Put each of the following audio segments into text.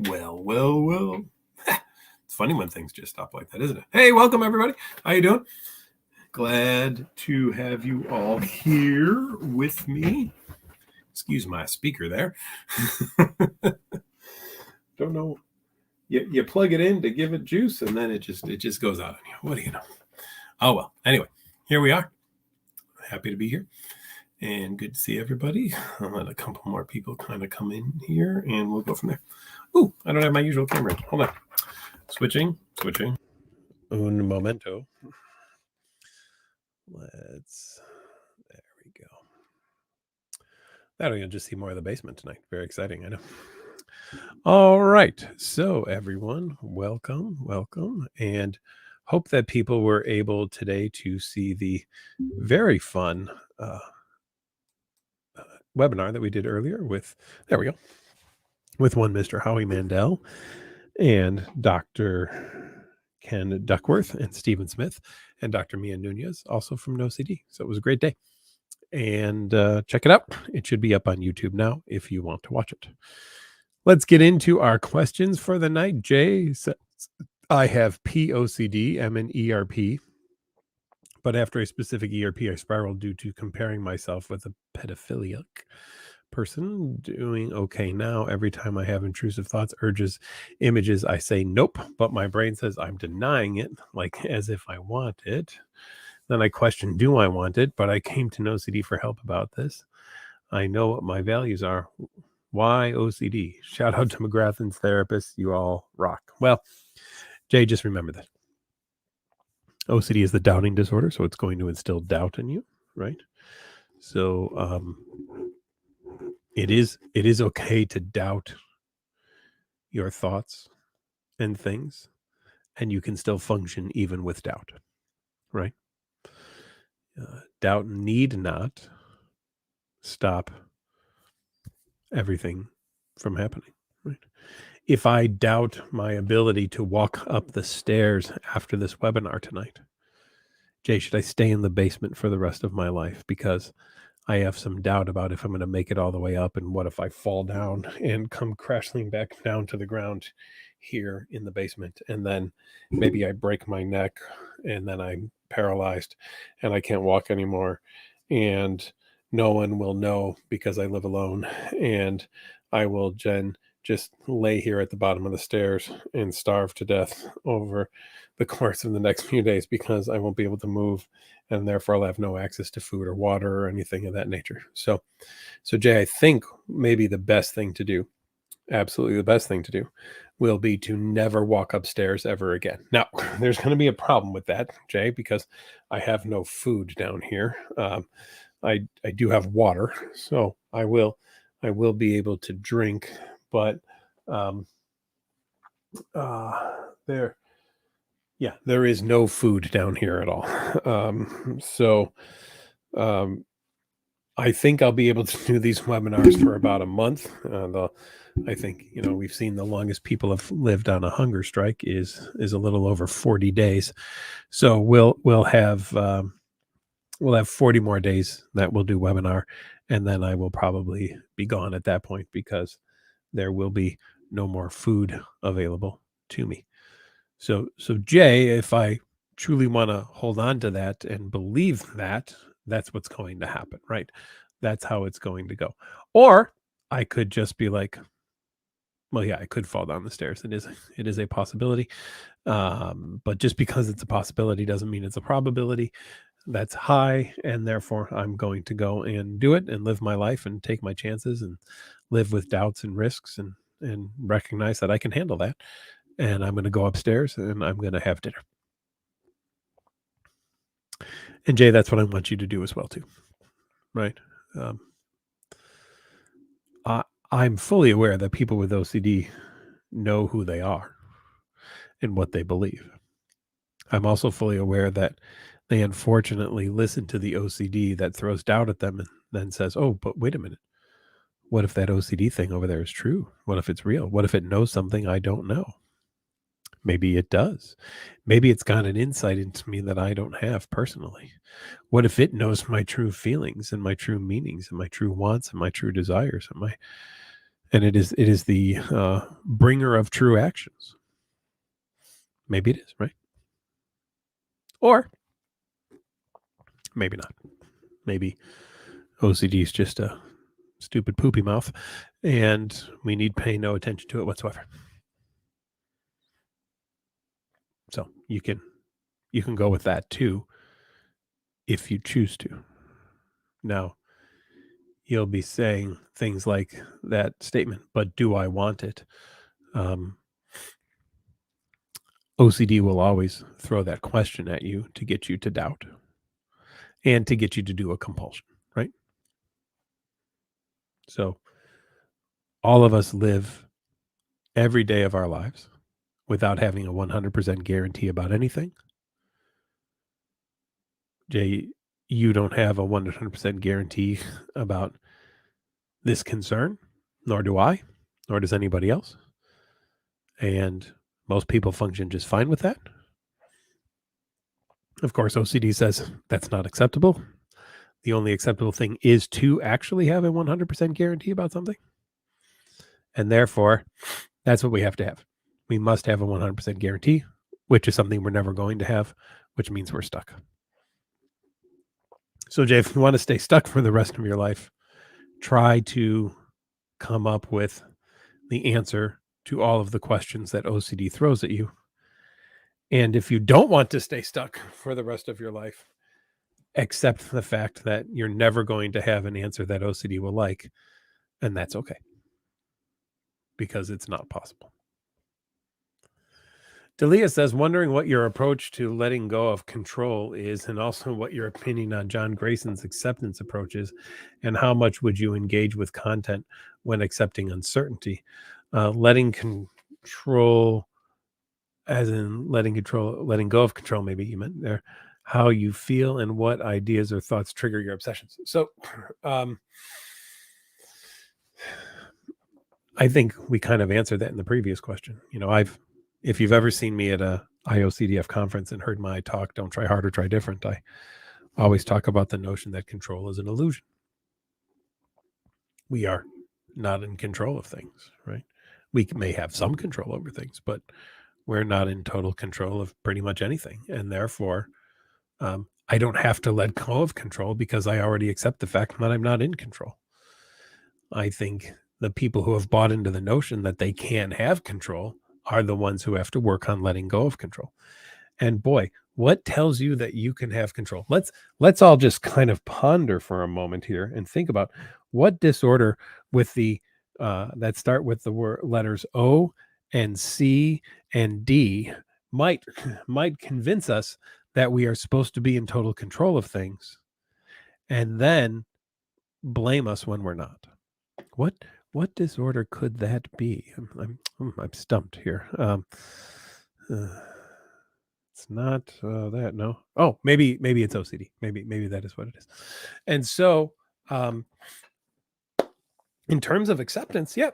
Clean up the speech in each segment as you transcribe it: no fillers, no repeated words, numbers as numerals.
Well. It's funny when things just stop like that, isn't it? Hey, welcome everybody. How you doing? Glad to have you all here with me. Excuse my speaker there. Don't know. You plug it in to give it juice, and then it just goes out on you. What do you know? Oh well. Anyway, here we are. Happy to be here. And good to see everybody. I'll let a couple more people kind of come in here, and we'll go from there. Ooh, I don't have my usual camera. Hold on. Switching. Un momento. There we go. That'll you'll just see more of the basement tonight. Very exciting, I know. All right. So everyone, welcome. And hope that people were able today to see the very fun webinar that we did earlier with one Mr. Howie Mandel and Dr. Ken Duckworth and Stephen Smith and Dr. Mia Nunez, also from NoCD. So it was a great day. And check it out. It should be up on YouTube now if you want to watch it. Let's get into our questions for the night. Jay says, I have POCD. I'm an ERP. But after a specific ERP, I spiraled due to comparing myself with a pedophilic person. Doing okay now. Every time I have intrusive thoughts, urges, images, I say nope, but my brain says I'm denying it, like as if I want it. Then I question, do I want it? But I came to NoCD for help about this. I know what my values are. Why OCD? Shout out to McGrath and therapists. You all rock. Well, Jay, just remember that OCD is the doubting disorder, so it's going to instill doubt in you, right? So it is okay to doubt your thoughts and things, and you can still function even with doubt, right? Doubt need not stop everything from happening, right? If I doubt my ability to walk up the stairs after this webinar tonight, Jay, should I stay in the basement for the rest of my life because I have some doubt about if I'm going to make it all the way up, and what if I fall down and come crashing back down to the ground here in the basement, and then maybe I break my neck and then I'm paralyzed and I can't walk anymore, and no one will know because I live alone, and I will just lay here at the bottom of the stairs and starve to death over the course of the next few days because I won't be able to move, and therefore I'll have no access to food or water or anything of that nature. So Jay, I think maybe the best thing to do, absolutely the best thing to do, will be to never walk upstairs ever again. Now, there's going to be a problem with that, Jay, because I have no food down here. I do have water, so I will be able to drink, but there is no food down here at all. I think I'll be able to do these webinars for about a month. I think, we've seen the longest people have lived on a hunger strike is a little over 40 days. So we'll have 40 more days that we'll do webinar, and then I will probably be gone at that point because there will be no more food available to me. So Jay, if I truly want to hold on to that and believe that, that's what's going to happen, right? That's how it's going to go. Or I could just be like, well, yeah, I could fall down the stairs. It is a possibility. But just because it's a possibility doesn't mean it's a probability. That's high, and therefore I'm going to go and do it and live my life and take my chances and live with doubts and risks and recognize that I can handle that. And I'm going to go upstairs and I'm going to have dinner. And Jay, that's what I want you to do as well too, right? I'm fully aware that people with OCD know who they are and what they believe. I'm also fully aware that they unfortunately listen to the OCD that throws doubt at them and then says, oh, but wait a minute. What if that OCD thing over there is true? What if it's real? What if it knows something I don't know? Maybe it does. Maybe it's got an insight into me that I don't have personally. What if it knows my true feelings and my true meanings and my true wants and my true desires And it is the bringer of true actions. Maybe it is, right? Or maybe not. Maybe OCD is just a stupid poopy mouth, and we need pay no attention to it whatsoever. So you can go with that too, if you choose to. Now, you'll be saying things like that statement, but do I want it? OCD will always throw that question at you to get you to doubt and to get you to do a compulsion, right? So all of us live every day of our lives without having a 100% guarantee about anything. Jay, you don't have a 100% guarantee about this concern, nor do I, nor does anybody else. And most people function just fine with that. Of course, OCD says that's not acceptable. The only acceptable thing is to actually have a 100% guarantee about something. And therefore, that's what we have to have. We must have a 100% guarantee, which is something we're never going to have, which means we're stuck. So, Jay, if you want to stay stuck for the rest of your life, try to come up with the answer to all of the questions that OCD throws at you. And if you don't want to stay stuck for the rest of your life, accept the fact that you're never going to have an answer that OCD will like, and that's okay, because it's not possible. Delia says, wondering what your approach to letting go of control is, and also what your opinion on John Grayson's acceptance approach is, and how much would you engage with content when accepting uncertainty? Letting control, as in letting go of control, maybe you meant there, how you feel and what ideas or thoughts trigger your obsessions. So, I think we kind of answered that in the previous question. If you've ever seen me at a IOCDF conference and heard my talk, Don't Try Harder, Try Different, I always talk about the notion that control is an illusion. We are not in control of things, right? We may have some control over things, but we're not in total control of pretty much anything. And therefore, I don't have to let go of control because I already accept the fact that I'm not in control. I think the people who have bought into the notion that they can have control are the ones who have to work on letting go of control. And boy, what tells you that you can have control? Let's all just kind of ponder for a moment here and think about what disorder with the that start with the letters O and C and D might convince us that we are supposed to be in total control of things, and then blame us when we're not. What disorder could that be? I'm stumped here. It's not that, no. Oh, maybe it's OCD. Maybe that is what it is. And so, in terms of acceptance, yeah,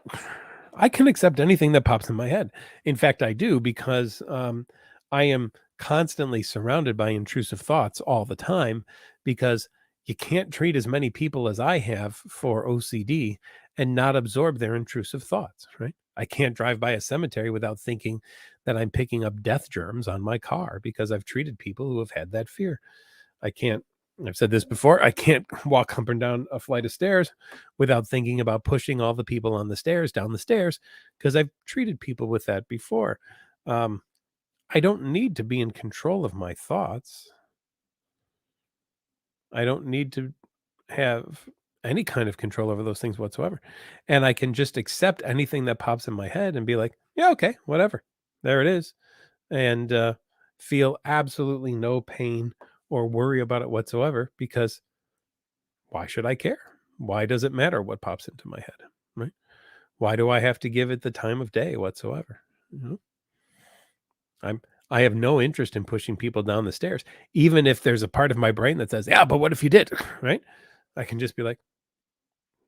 I can accept anything that pops in my head. In fact, I do, because I am constantly surrounded by intrusive thoughts all the time, because you can't treat as many people as I have for OCD and not absorb their intrusive thoughts, right? I can't drive by a cemetery without thinking that I'm picking up death germs on my car, because I've treated people who have had that fear. I've said this before, I can't walk up and down a flight of stairs without thinking about pushing all the people on the stairs down the stairs, because I've treated people with that before. I don't need to be in control of my thoughts. I don't need to have any kind of control over those things whatsoever. And I can just accept anything that pops in my head and be like, yeah, okay, whatever. There it is. And feel absolutely no pain or worry about it whatsoever, because why should I care? Why does it matter what pops into my head? Right? Why do I have to give it the time of day whatsoever? I have no interest in pushing people down the stairs, even if there's a part of my brain that says, yeah, but what if you did? Right? I can just be like,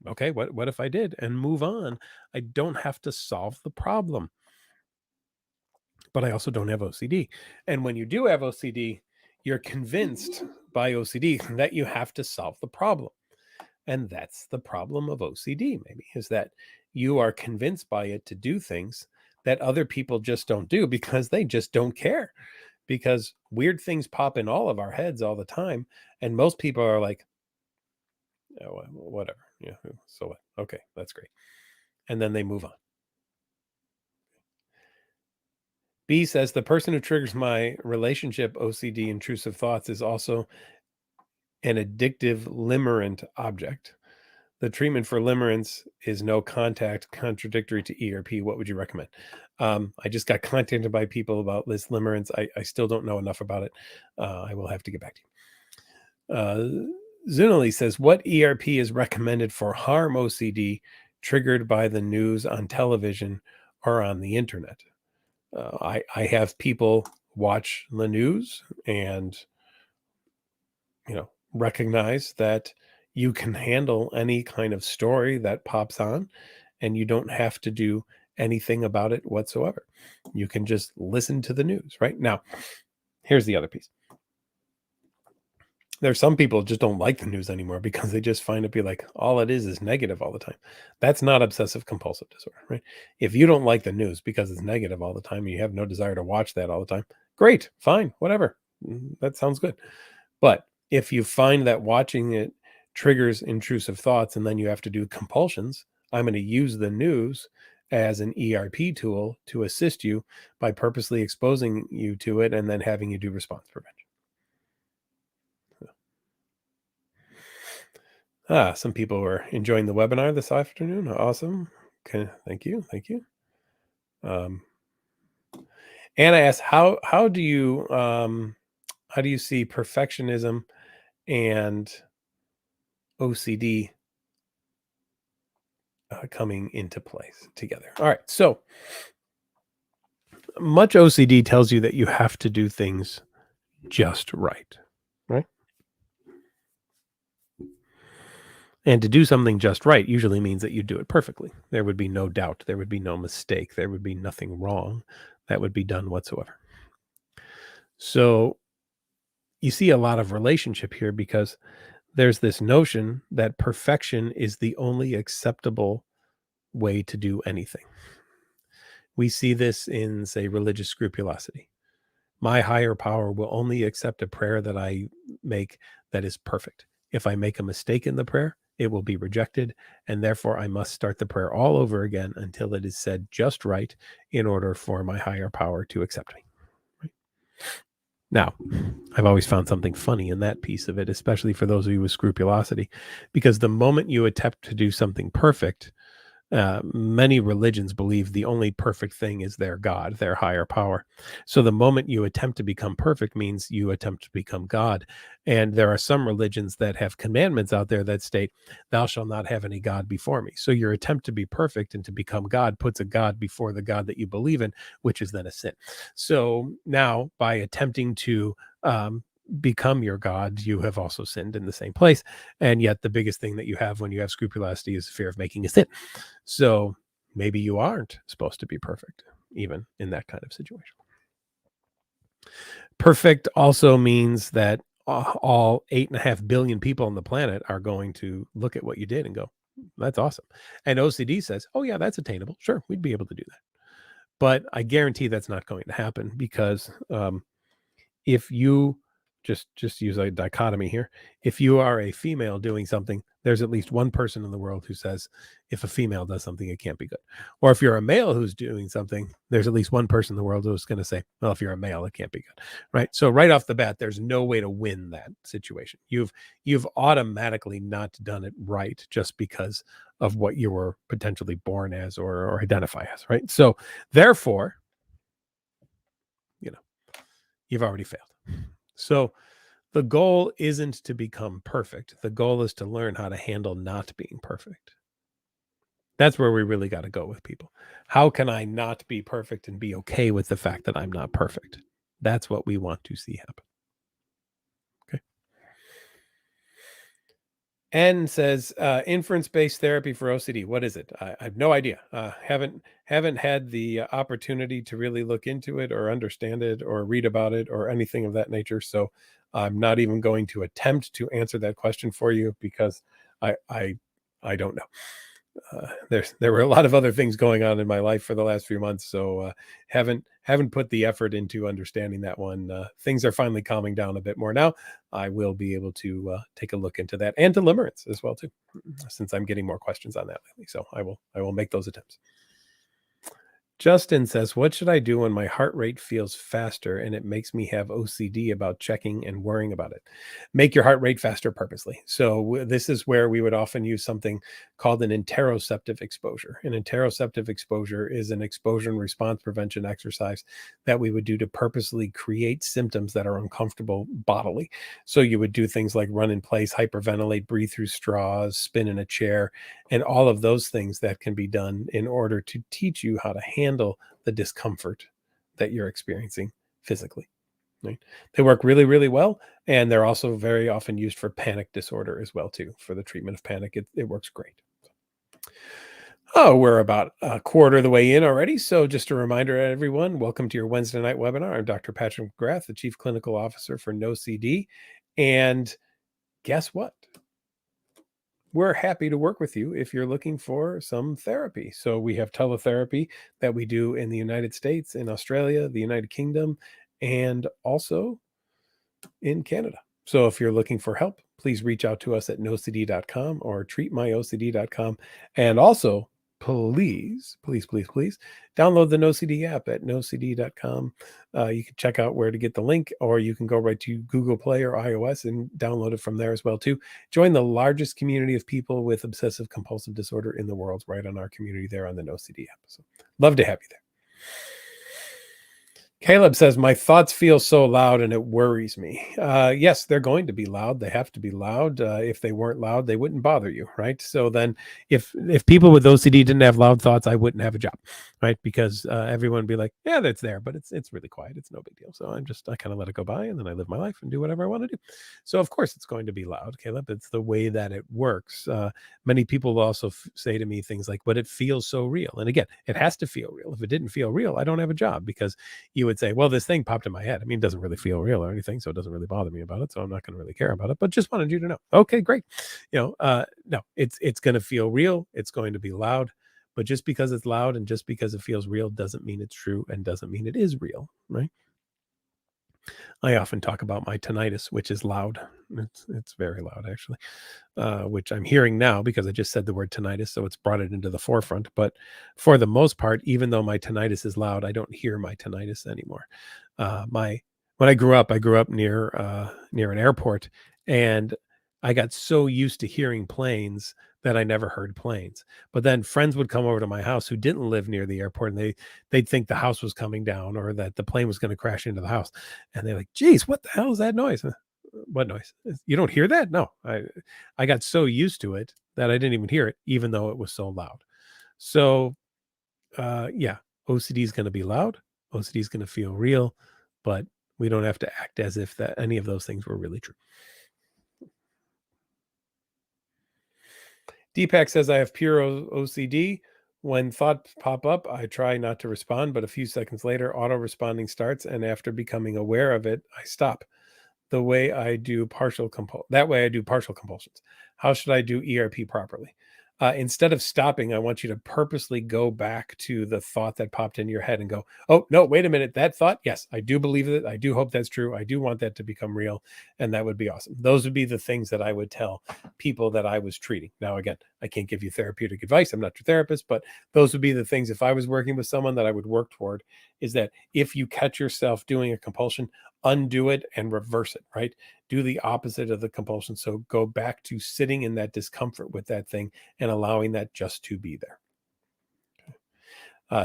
okay, what if I did? And move on. I don't have to solve the problem. But I also don't have OCD. And when you do have OCD, you're convinced by OCD that you have to solve the problem. And that's the problem of OCD, maybe, is that you are convinced by it to do things that other people just don't do because they just don't care. Because weird things pop in all of our heads all the time. And most people are like, oh, whatever. Yeah. So what? Okay, that's great. And then they move on. B says the person who triggers my relationship OCD intrusive thoughts is also an addictive limerent object. The treatment for limerence is no contact, contradictory to ERP. What would you recommend? I just got contacted by people about this limerence. I still don't know enough about it. I will have to get back to you. Zunali says, what ERP is recommended for harm OCD triggered by the news on television or on the internet? I have people watch the news and, recognize that you can handle any kind of story that pops on and you don't have to do anything about it whatsoever. You can just listen to the news, right? Now, here's the other piece. There's some people just don't like the news anymore because they just find it be like all it is negative all the time. That's not obsessive compulsive disorder, right? If you don't like the news because it's negative all the time and you have no desire to watch that all the time, great, fine, whatever. That sounds good. But if you find that watching it triggers intrusive thoughts and then you have to do compulsions, I'm going to use the news as an ERP tool to assist you by purposely exposing you to it and then having you do response prevention. Some people were enjoying the webinar this afternoon. Awesome. Okay, thank you. Thank you. Anna asks, how do you see perfectionism and OCD coming into place together? All right. So much OCD tells you that you have to do things just right. Right. And to do something just right usually means that you do it perfectly. There would be no doubt. There would be no mistake. There would be nothing wrong that would be done whatsoever. So you see a lot of relationship here because there's this notion that perfection is the only acceptable way to do anything. We see this in, say, religious scrupulosity. My higher power will only accept a prayer that I make that is perfect. If I make a mistake in the prayer, it will be rejected, and therefore I must start the prayer all over again until it is said just right in order for my higher power to accept me. Right? Now, I've always found something funny in that piece of it, especially for those of you with scrupulosity, because the moment you attempt to do something perfect, many religions believe the only perfect thing is their God, their higher power. So the moment you attempt to become perfect means you attempt to become God. And there are some religions that have commandments out there that state, thou shalt not have any God before me. So your attempt to be perfect and to become God puts a God before the God that you believe in, which is then a sin. So now by attempting to become your God, you have also sinned in the same place. And yet the biggest thing that you have when you have scrupulosity is fear of making a sin. So maybe you aren't supposed to be perfect, even in that kind of situation. Perfect also means that all 8.5 billion people on the planet are going to look at what you did and go, that's awesome. And OCD says, oh, yeah, that's attainable. Sure, we'd be able to do that. But I guarantee that's not going to happen because if you just use a dichotomy here, if you are a female doing something, there's at least one person in the world who says if a female does something it can't be good. Or if you're a male who's doing something, there's at least one person in the world who's going to say, well, if you're a male it can't be good, right? So right off the bat there's no way to win that situation. You've automatically not done it right just because of what you were potentially born as or identify as, right? So therefore, you've already failed. So the goal isn't to become perfect. The goal is to learn how to handle not being perfect. That's where we really got to go with people. How can I not be perfect and be okay with the fact that I'm not perfect? That's what we want to see happen. Okay. N says inference-based therapy for OCD. What is it? I have no idea. Haven't had the opportunity to really look into it or understand it or read about it or anything of that nature. So I'm not even going to attempt to answer that question for you because I don't know. there were a lot of other things going on in my life for the last few months, so haven't put the effort into understanding that one. Things are finally calming down a bit more now. I will be able to take a look into that, and to limerence as well too, since I'm getting more questions on that lately. So I will make those attempts. Justin says, what should I do when my heart rate feels faster and it makes me have OCD about checking and worrying about it? Make your heart rate faster purposely. So this is where we would often use something called an interoceptive exposure. An interoceptive exposure is an exposure and response prevention exercise that we would do to purposely create symptoms that are uncomfortable bodily. So you would do things like run in place, hyperventilate, breathe through straws, spin in a chair, and all of those things that can be done in order to teach you how to handle the discomfort that you're experiencing physically. Right? They work really, really well, and they're also very often used for panic disorder as well too. For the treatment of panic, it works great. Oh, we're about a quarter of the way in already. So just a reminder to everyone, welcome to your Wednesday night webinar. I'm Dr. Patrick McGrath, the Chief Clinical Officer for NoCD. And guess what? We're happy to work with you if you're looking for some therapy. So we have teletherapy that we do in the United States, in Australia, the United Kingdom, and also in Canada. So if you're looking for help, please reach out to us at nocd.com or treatmyocd.com. And also, please download the NoCD app at nocd.com. You can check out where to get the link, or you can go right to Google Play or iOS and download it from there as well too. Join the largest community of people with obsessive compulsive disorder in the world right on our community there on the NoCD app. So love to have you there. Caleb says, my thoughts feel so loud and it worries me. Yes, they're going to be loud. They have to be loud. If they weren't loud, they wouldn't bother you, right? So then if people with OCD didn't have loud thoughts, I wouldn't have a job, right? Because everyone would be like, yeah, that's there, but it's really quiet. It's no big deal. So I kind of let it go by, and then I live my life and do whatever I want to do. So of course it's going to be loud, Caleb. It's the way that it works. Many people will also say to me things like, but it feels so real. And again, it has to feel real. If it didn't feel real, I don't have a job, because you would say, well, this thing popped in my head. I mean, it doesn't really feel real or anything, so it doesn't really bother me about it. So I'm not going to really care about it, but just wanted you to know. Okay, great. No, it's going to feel real. It's going to be loud, but just because it's loud and just because it feels real doesn't mean it's true, and doesn't mean it is real, right? I often talk about my tinnitus, which is loud. It's very loud, actually, which I'm hearing now because I just said the word tinnitus, so it's brought it into the forefront. But for the most part, even though my tinnitus is loud, I don't hear my tinnitus anymore. When I grew up near an airport, and I got so used to hearing planes that I never heard planes. But then friends would come over to my house who didn't live near the airport, and they'd think the house was coming down or that the plane was going to crash into the house. And they're like, geez, what the hell is that noise? What noise? You don't hear that? No, I got so used to it that I didn't even hear it, even though it was so loud. So, yeah, OCD is going to be loud. OCD is going to feel real, but we don't have to act as if that any of those things were really true. Deepak says, I have pure OCD. When thoughts pop up, I try not to respond, but a few seconds later, auto responding starts. And after becoming aware of it, I stop. That way I do partial compulsions. How should I do ERP properly? Instead of stopping, I want you to purposely go back to the thought that popped in your head and go, oh, no, wait a minute. That thought, yes, I do believe it. I do hope that's true. I do want that to become real. And that would be awesome. Those would be the things that I would tell people that I was treating. Now, again, I can't give you therapeutic advice. I'm not your therapist, but those would be the things, if I was working with someone, that I would work toward, is that if you catch yourself doing a compulsion, undo it and reverse it, right? Do the opposite of the compulsion. So go back to sitting in that discomfort with that thing and allowing that just to be there.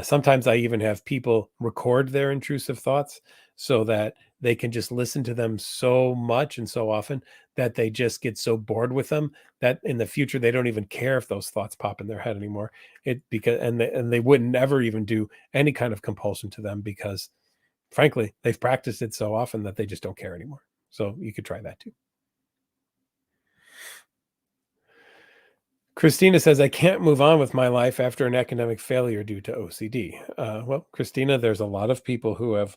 Sometimes I even have people record their intrusive thoughts so that they can just listen to them so much and so often that they just get so bored with them that in the future they don't even care if those thoughts pop in their head anymore. They wouldn't never even do any kind of compulsion to them, because frankly, they've practiced it so often that they just don't care anymore. So you could try that too. Christina says, I can't move on with my life after an academic failure due to OCD. Well, Christina, there's a lot of people who have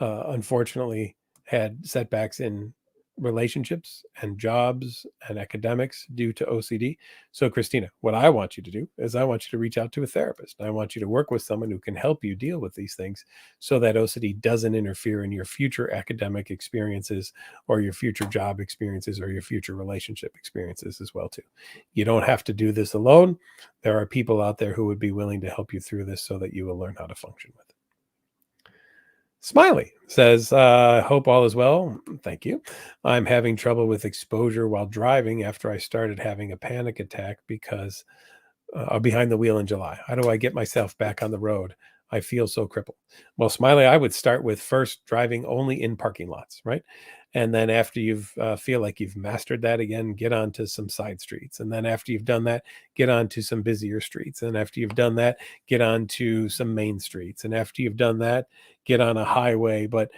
unfortunately had setbacks in relationships and jobs and academics due to OCD. So, Christina, what I want you to do is I want you to reach out to a therapist. I want you to work with someone who can help you deal with these things so that OCD doesn't interfere in your future academic experiences or your future job experiences or your future relationship experiences as well too. You don't have to do this alone. There are people out there who would be willing to help you through this so that you will learn how to function with it. Smiley says, hope all is well. Thank you. I'm having trouble with exposure while driving after I started having a panic attack because behind the wheel in July. How do I get myself back on the road? I feel so crippled. Well, Smiley, I would start with first driving only in parking lots, right? And then after you've feel like you've mastered that again, get onto some side streets. And then after you've done that, get onto some busier streets. And after you've done that, get onto some main streets. And after you've done that, get on a highway, but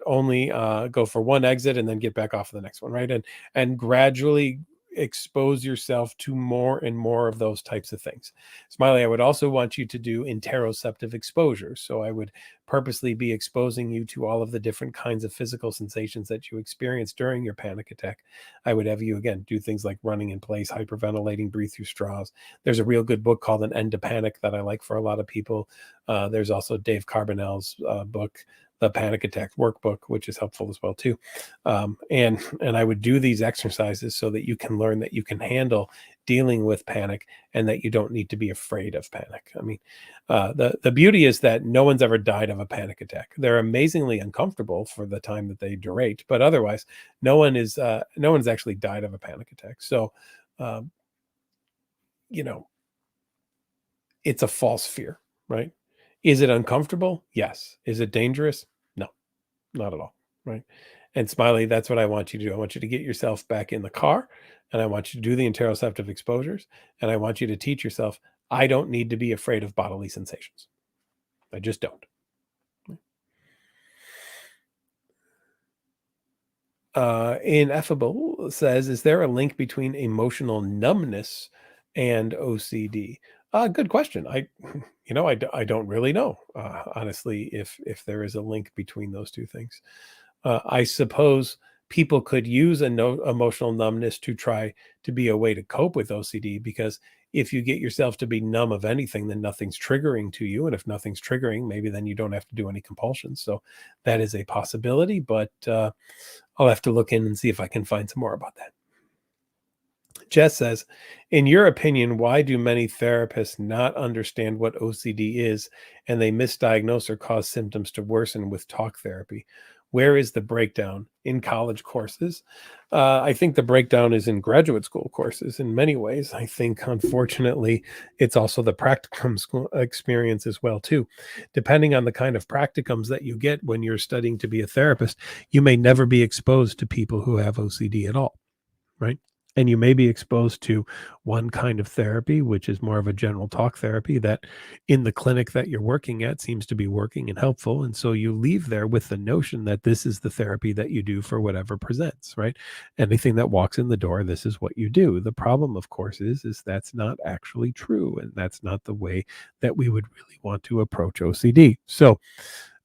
only go for one exit and then get back off of the next one, right? And gradually expose yourself to more and more of those types of things. Smiley, I would also want you to do interoceptive exposure. So I would purposely be exposing you to all of the different kinds of physical sensations that you experience during your panic attack. I would have you, again, do things like running in place, hyperventilating, breathe through straws. There's a real good book called An End to Panic that I like for a lot of people. There's also Dave Carbonell's book, The Panic Attack Workbook, which is helpful as well too. And I would do these exercises so that you can learn that you can handle dealing with panic and that you don't need to be afraid of panic. I mean, the beauty is that no one's ever died of a panic attack. They're amazingly uncomfortable for the time that they durate, but otherwise, no one's actually died of a panic attack. So, um, you know, it's a false fear, right? Is it uncomfortable? Yes. Is it dangerous? No, not at all, right? And Smiley, that's what I want you to do. I want you to get yourself back in the car, and I want you to do the interoceptive exposures, and I want you to teach yourself, I don't need to be afraid of bodily sensations. I just don't. Ineffable says, is there a link between emotional numbness and OCD? Good question. I don't really know, honestly, if there is a link between those two things. I suppose people could use a no emotional numbness to try to be a way to cope with OCD, because if you get yourself to be numb of anything, then nothing's triggering to you. And if nothing's triggering, maybe then you don't have to do any compulsions. So that is a possibility, but I'll have to look in and see if I can find some more about that. Jess says, in your opinion, why do many therapists not understand what OCD is and they misdiagnose or cause symptoms to worsen with talk therapy? Where is the breakdown in college courses? I think the breakdown is in graduate school courses in many ways. I think, unfortunately, it's also the practicum school experience as well, too. Depending on the kind of practicums that you get when you're studying to be a therapist, you may never be exposed to people who have OCD at all, right? And you may be exposed to one kind of therapy, which is more of a general talk therapy that in the clinic that you're working at seems to be working and helpful. And so you leave there with the notion that this is the therapy that you do for whatever presents, right? Anything that walks in the door, this is what you do. The problem, of course, is that's not actually true. And that's not the way that we would really want to approach OCD. So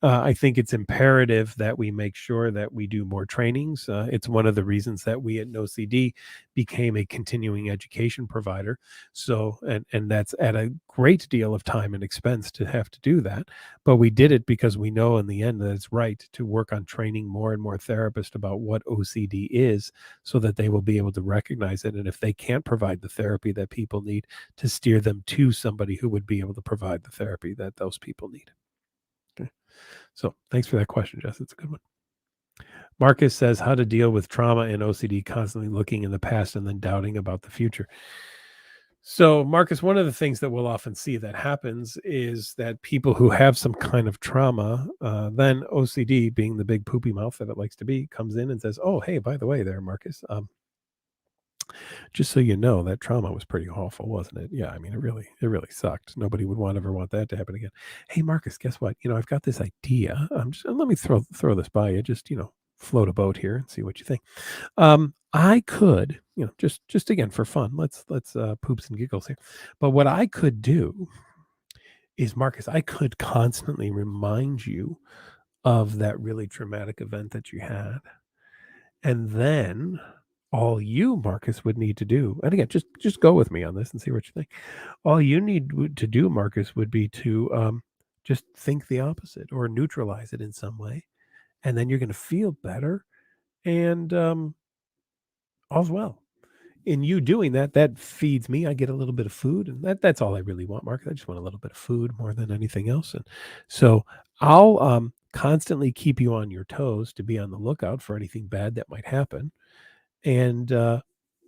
I think it's imperative that we make sure that we do more trainings. It's one of the reasons that we at NoCD became a continuing education provider. So, and that's at a great deal of time and expense to have to do that. But we did it because we know in the end that it's right to work on training more and more therapists about what OCD is so that they will be able to recognize it. And if they can't provide the therapy that people need, to steer them to somebody who would be able to provide the therapy that those people need. Okay. So thanks for that question, Jess. It's a good one. Marcus says how to deal with trauma and OCD, constantly looking in the past and then doubting about the future. So, Marcus, one of the things that we'll often see that happens is that people who have some kind of trauma, then OCD, being the big poopy mouth that it likes to be, comes in and says, "Oh, hey, by the way, there, Marcus, just so you know, that trauma was pretty awful, wasn't it? Yeah, I mean, it really sucked. Nobody would ever want that to happen again. Hey, Marcus, guess what? I've got this idea. Let me throw this by you. Just float a boat here and see what you think. I could, just again for fun. Let's poops and giggles here. But what I could do is, Marcus, I could constantly remind you of that really traumatic event that you had. And then all you, Marcus, would need to do, and again, just go with me on this and see what you think. All you need to do, Marcus, would be to just think the opposite or neutralize it in some way, and then you're going to feel better, and all's well. In you doing that, that feeds me. I get a little bit of food, and that's all I really want, Marcus. I just want a little bit of food more than anything else. And so I'll constantly keep you on your toes to be on the lookout for anything bad that might happen, and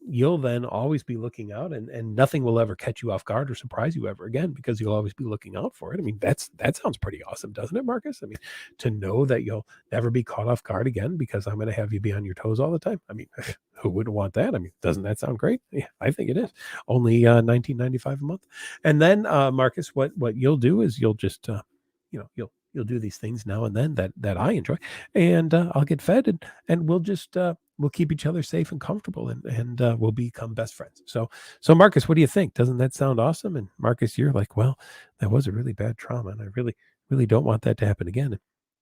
you'll then always be looking out, and nothing will ever catch you off guard or surprise you ever again because you'll always be looking out for it. I mean, that sounds pretty awesome, doesn't it, Marcus? I mean, to know that you'll never be caught off guard again because I'm going to have you be on your toes all the time. I mean, who wouldn't want that? I mean, doesn't that sound great? Yeah, I think it is. Only 19.95 a month. And then Marcus, what you'll do is you'll just you'll do these things now and then that I enjoy, and I'll get fed, and we'll just we'll keep each other safe and comfortable, and we'll become best friends. So Marcus, what do you think? Doesn't that sound awesome? And Marcus, you're like, well, that was a really bad trauma, and I really don't want that to happen again. And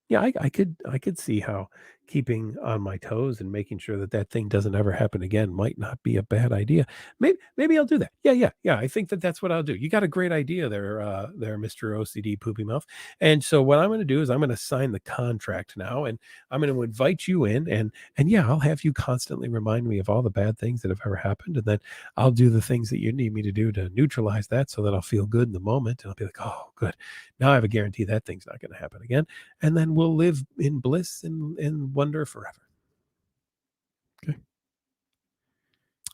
yeah, I could see how keeping on my toes and making sure that thing doesn't ever happen again might not be a bad idea. Maybe I'll do that. Yeah. I think that's what I'll do. You got a great idea there, Mr. OCD Poopy Mouth. And so what I'm going to do is I'm going to sign the contract now, and I'm going to invite you in, and yeah, I'll have you constantly remind me of all the bad things that have ever happened, and then I'll do the things that you need me to do to neutralize that, so that I'll feel good in the moment, and I'll be like, oh, good. Now I have a guarantee that thing's not going to happen again, and then we'll live in bliss and wonder forever. Okay.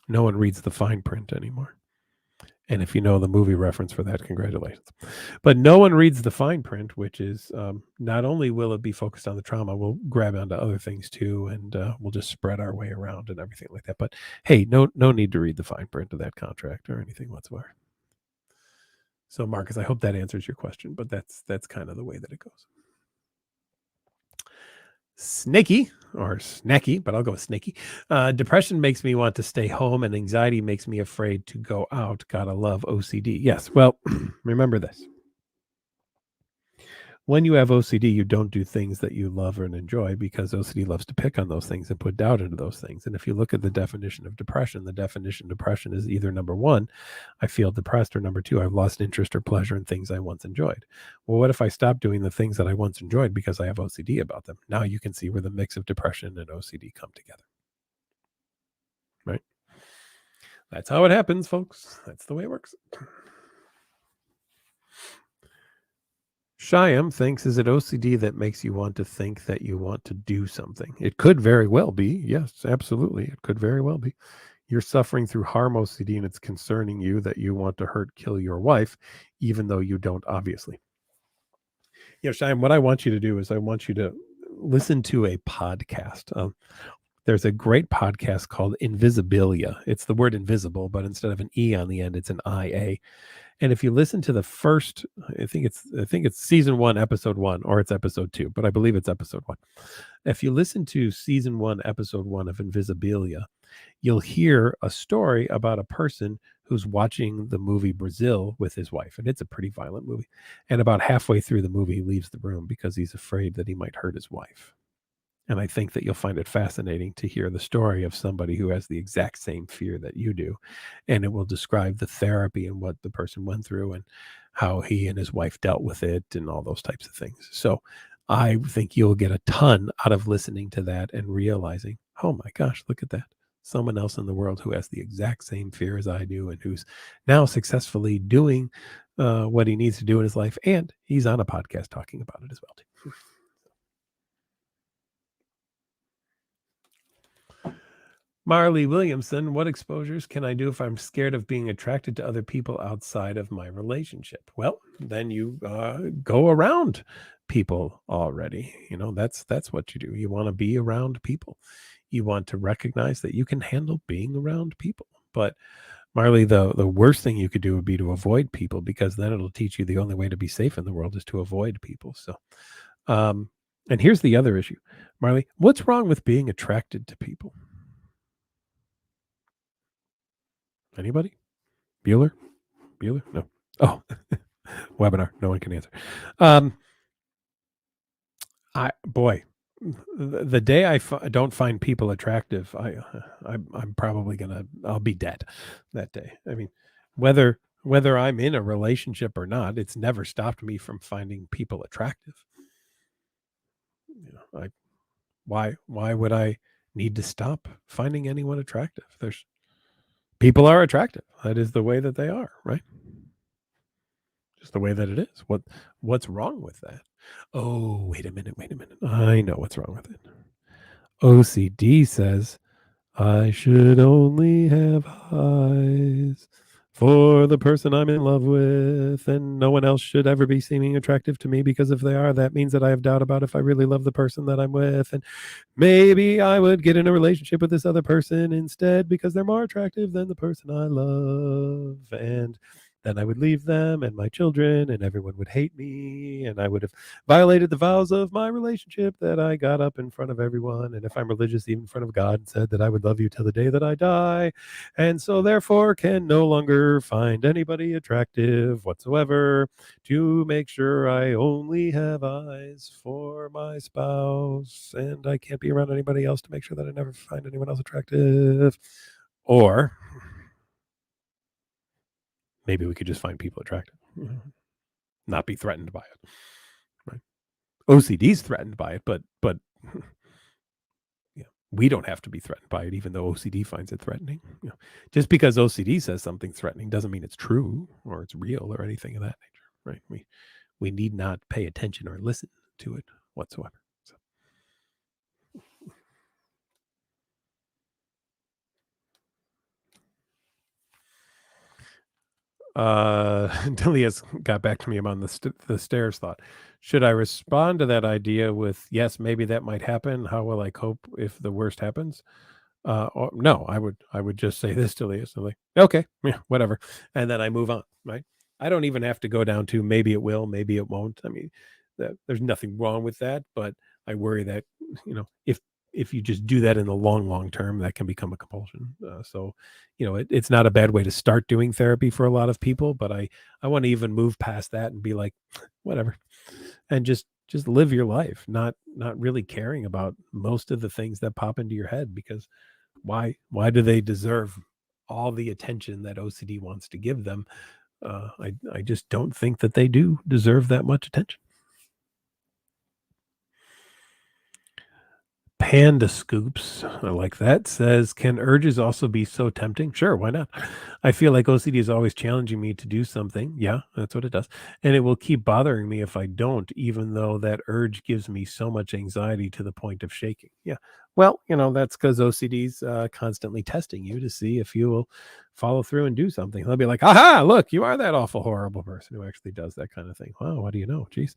No one reads the fine print anymore. And if you know the movie reference for that, congratulations. But no one reads the fine print, which is not only will it be focused on the trauma, we'll grab onto other things too, and we'll just spread our way around and everything like that. But hey, no need to read the fine print of that contract or anything whatsoever. So Marcus, I hope that answers your question, but that's kind of the way that it goes. Snaky or snacky, but I'll go with snaky. Depression makes me want to stay home, and anxiety makes me afraid to go out. Gotta love OCD. Yes. Well, remember this. When you have OCD, you don't do things that you love and enjoy because OCD loves to pick on those things and put doubt into those things. And if you look at the definition of depression, the definition of depression is either number one, I feel depressed, or number two, I've lost interest or pleasure in things I once enjoyed. Well, what if I stop doing the things that I once enjoyed because I have OCD about them? Now you can see where the mix of depression and OCD come together. Right? That's how it happens, folks. That's the way it works. Shyam thinks, is it OCD that makes you want to think that you want to do something? It could very well be. Yes, absolutely. It could very well be. You're suffering through harm OCD, and it's concerning you that you want to hurt, kill your wife, even though you don't, obviously. Shyam, what I want you to do is I want you to listen to a podcast. There's a great podcast called Invisibilia. It's the word invisible, but instead of an E on the end, it's an IA. And if you listen to the first, I think it's season 1, episode 1, or it's episode 2, but I believe it's episode 1. If you listen to season 1, episode 1 of Invisibilia, you'll hear a story about a person who's watching the movie Brazil with his wife. And it's a pretty violent movie. And about halfway through the movie, he leaves the room because he's afraid that he might hurt his wife. And I think that you'll find it fascinating to hear the story of somebody who has the exact same fear that you do. And it will describe the therapy and what the person went through and how he and his wife dealt with it and all those types of things. So I think you'll get a ton out of listening to that and realizing, oh my gosh, look at that. Someone else in the world who has the exact same fear as I do and who's now successfully doing what he needs to do in his life. And he's on a podcast talking about it as well, too. Marley Williamson, what exposures can I do if I'm scared of being attracted to other people outside of my relationship? Well, then you go around people already. That's what you do. You want to be around people. You want to recognize that you can handle being around people. But Marley, the worst thing you could do would be to avoid people, because then it'll teach you the only way to be safe in the world is to avoid people. So, and here's the other issue, Marley, what's wrong with being attracted to people? Anybody? Bueller? No. Oh, webinar. No one can answer. I boy, the day don't find people attractive, I'm probably I'll be dead that day. I mean, whether I'm in a relationship or not, it's never stopped me from finding people attractive. I why would I need to stop finding anyone attractive? There's people are attractive. That is the way that they are, right? Just the way that it is. What's wrong with that? Oh, wait a minute, wait a minute. I know what's wrong with it. OCD says I should only have eyes for the person I'm in love with, and no one else should ever be seeming attractive to me, because if they are, that means that I have doubt about if I really love the person that I'm with, and maybe I would get in a relationship with this other person instead because they're more attractive than the person I love, and then I would leave them and my children, and everyone would hate me, and I would have violated the vows of my relationship that I got up in front of everyone, and if I'm religious, even in front of God, and said that I would love you till the day that I die, and so therefore can no longer find anybody attractive whatsoever, to make sure I only have eyes for my spouse, and I can't be around anybody else to make sure that I never find anyone else attractive. Or maybe we could just find people attractive, not be threatened by it. Right? OCD's threatened by it, but we don't have to be threatened by it, even though OCD finds it threatening. Just because OCD says something threatening doesn't mean it's true or it's real or anything of that nature, right? We need not pay attention or listen to it whatsoever. So. Delia's got back to me about the stairs thought. Should I respond to that idea with, yes, maybe that might happen? How will I cope if the worst happens? Or, no, I would just say this to Leah. So like, okay, yeah, whatever. And then I move on, right? I don't even have to go down to maybe it will, maybe it won't. I mean, there's nothing wrong with that, but I worry that, if you just do that in the long term, that can become a compulsion. So, it's not a bad way to start doing therapy for a lot of people, but I want to even move past that and be like, whatever, and just live your life, not really caring about most of the things that pop into your head, because why do they deserve all the attention that OCD wants to give them? I just don't think that they do deserve that much attention. Panda Scoops, I like that, says, can urges also be so tempting? Sure, why not? I feel like OCD is always challenging me to do something. Yeah, that's what it does. And it will keep bothering me if I don't, even though that urge gives me so much anxiety to the point of shaking. Yeah. Well, that's because OCD's constantly testing you to see if you will follow through and do something. They'll be like, aha, look, you are that awful, horrible person who actually does that kind of thing. Wow, what do you know? Jeez,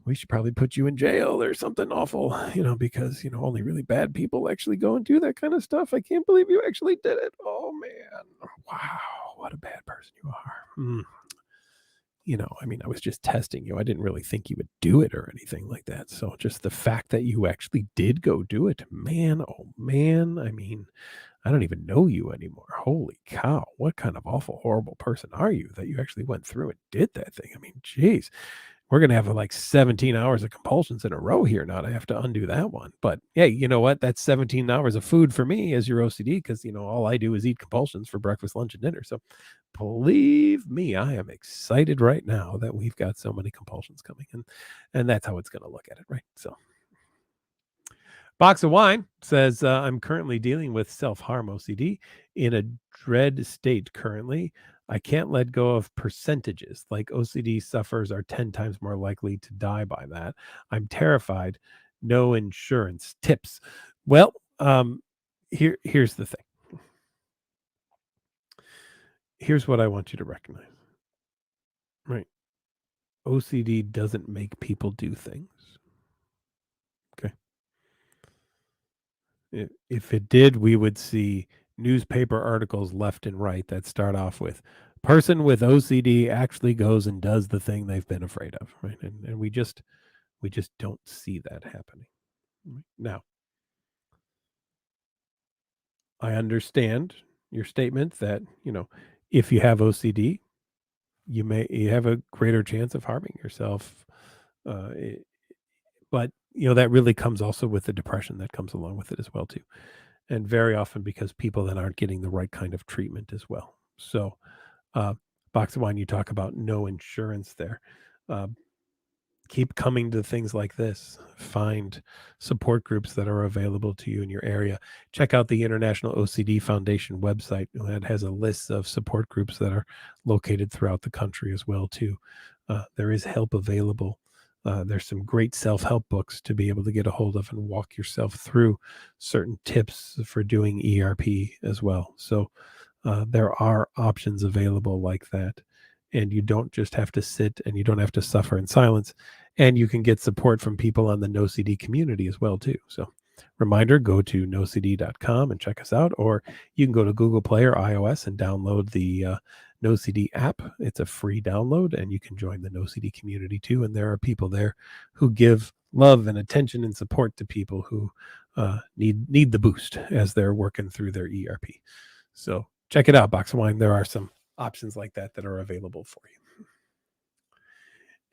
we should probably put you in jail or something awful, because, only really bad people actually go and do that kind of stuff. I can't believe you actually did it. Oh, man. Wow. What a bad person you are. I mean, I was just testing you. I didn't really think you would do it or anything like that. So just the fact that you actually did go do it, man, oh, man. I mean, I don't even know you anymore. Holy cow. What kind of awful, horrible person are you that you actually went through and did that thing? I mean, geez, we're going to have like 17 hours of compulsions in a row here now to have to undo that one. But hey, you know what? That's 17 hours of food for me as your OCD, because, all I do is eat compulsions for breakfast, lunch, and dinner. So believe me, I am excited right now that we've got so many compulsions coming in. And that's how it's going to look at it, right? So Box of Wine says, I'm currently dealing with self-harm OCD in a dread state currently. I can't let go of percentages. Like OCD sufferers are 10 times more likely to die by that. I'm terrified. No insurance tips. Well, here's the thing. Here's what I want you to recognize. Right. OCD doesn't make people do things. Okay. If it did, we would see newspaper articles left and right that start off with, person with OCD actually goes and does the thing they've been afraid of, right? And we just don't see that happening. Now, I understand your statement that, if you have OCD, you have a greater chance of harming yourself. Uh, but that really comes also with the depression that comes along with it as well too. And very often because people then aren't getting the right kind of treatment as well. So, uh, box of wine, you talk about no insurance there. Uh, Keep coming to things like this. Find support groups that are available to you in your area. Check out the International OCD Foundation website that has a list of support groups that are located throughout the country as well too. There is help available. There's some great self-help books to be able to get a hold of and walk yourself through certain tips for doing ERP as well. So there are options available like that. And you don't just have to sit and you don't have to suffer in silence. And you can get support from people on the NoCD community as well, too. So reminder, go to nocd.com and check us out. Or you can go to Google Play or iOS and download the NoCD app. It's a free download and you can join the NoCD community too. And there are people there who give love and attention and support to people who need the boost as they're working through their ERP. So check it out, Box of Wine. There are some options like that are available for you.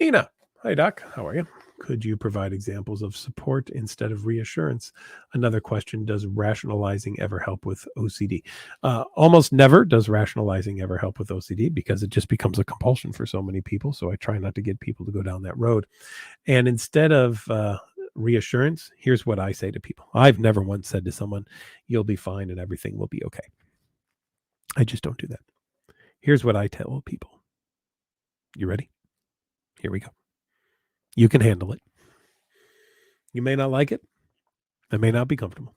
Ina, hi, Doc. How are you? Could you provide examples of support instead of reassurance? Another question, does rationalizing ever help with OCD? Almost never does rationalizing ever help with OCD because it just becomes a compulsion for so many people. So I try not to get people to go down that road. And instead of reassurance, here's what I say to people. I've never once said to someone, you'll be fine and everything will be okay. I just don't do that. Here's what I tell people. You ready? Here we go. You can handle it. You may not like it. It may not be comfortable,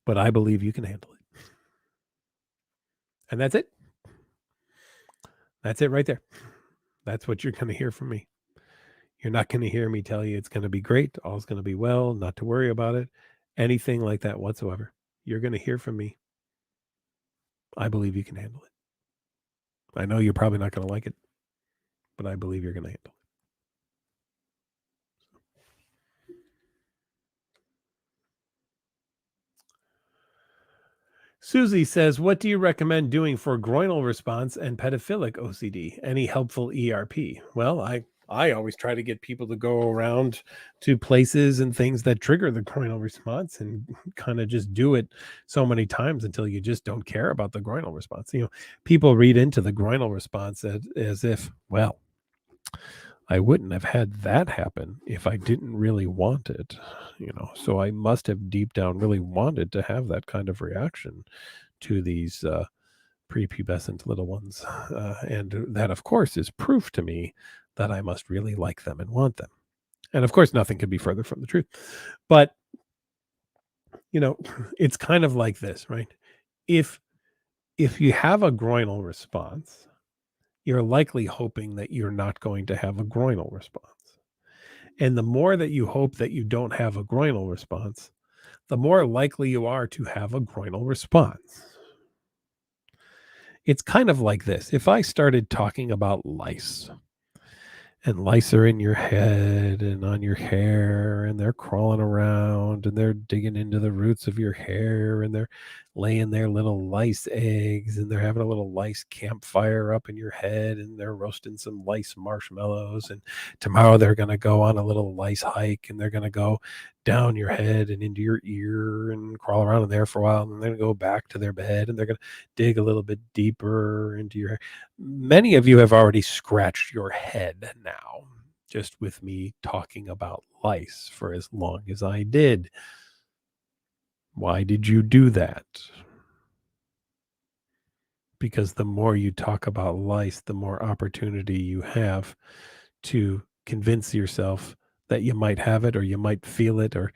but I believe you can handle it. And that's it. That's it right there. That's what you're going to hear from me. You're not going to hear me tell you it's going to be great. All's going to be well, not to worry about it, anything like that whatsoever. You're going to hear from me. I believe you can handle it. I know you're probably not going to like it, but I believe you're going to handle it. Susie says, what do you recommend doing for groinal response and pedophilic OCD? Any helpful ERP? Well, I always try to get people to go around to places and things that trigger the groinal response and kind of just do it so many times until you just don't care about the groinal response. People read into the groinal response as if, well, I wouldn't have had that happen if I didn't really want it, so I must have deep down really wanted to have that kind of reaction to these prepubescent little ones. And that, of course, is proof to me that I must really like them and want them. And of course, nothing could be further from the truth. But, it's kind of like this, right? If you have a groinal response, you're likely hoping that you're not going to have a groinal response. And the more that you hope that you don't have a groinal response, the more likely you are to have a groinal response. It's kind of like this. If I started talking about lice, and lice are in your head and on your hair, and they're crawling around and they're digging into the roots of your hair and they're laying their little lice eggs and they're having a little lice campfire up in your head and they're roasting some lice marshmallows, and tomorrow they're going to go on a little lice hike and they're going to go down your head and into your ear and crawl around in there for a while, and then they're going to go back to their bed and they're going to dig a little bit deeper into your hair. Many of you have already scratched your head now, just with me talking about lice for as long as I did. Why did you do that? Because the more you talk about lice, the more opportunity you have to convince yourself that you might have it or you might feel it, or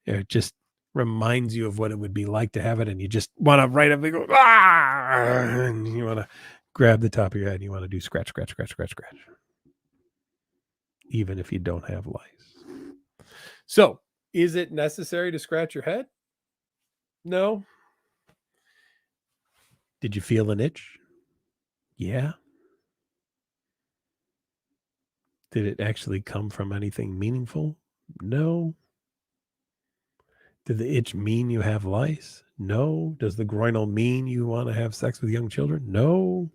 it just reminds you of what it would be like to have it, and you just want to right up and go, and you want to grab the top of your head and you want to do scratch, scratch, scratch, scratch, scratch, even if you don't have lice. So, is it necessary to scratch your head? No. Did you feel an itch? Yeah. Did it actually come from anything meaningful? No. Did the itch mean you have lice? No. Does the groinal mean you want to have sex with young children? No.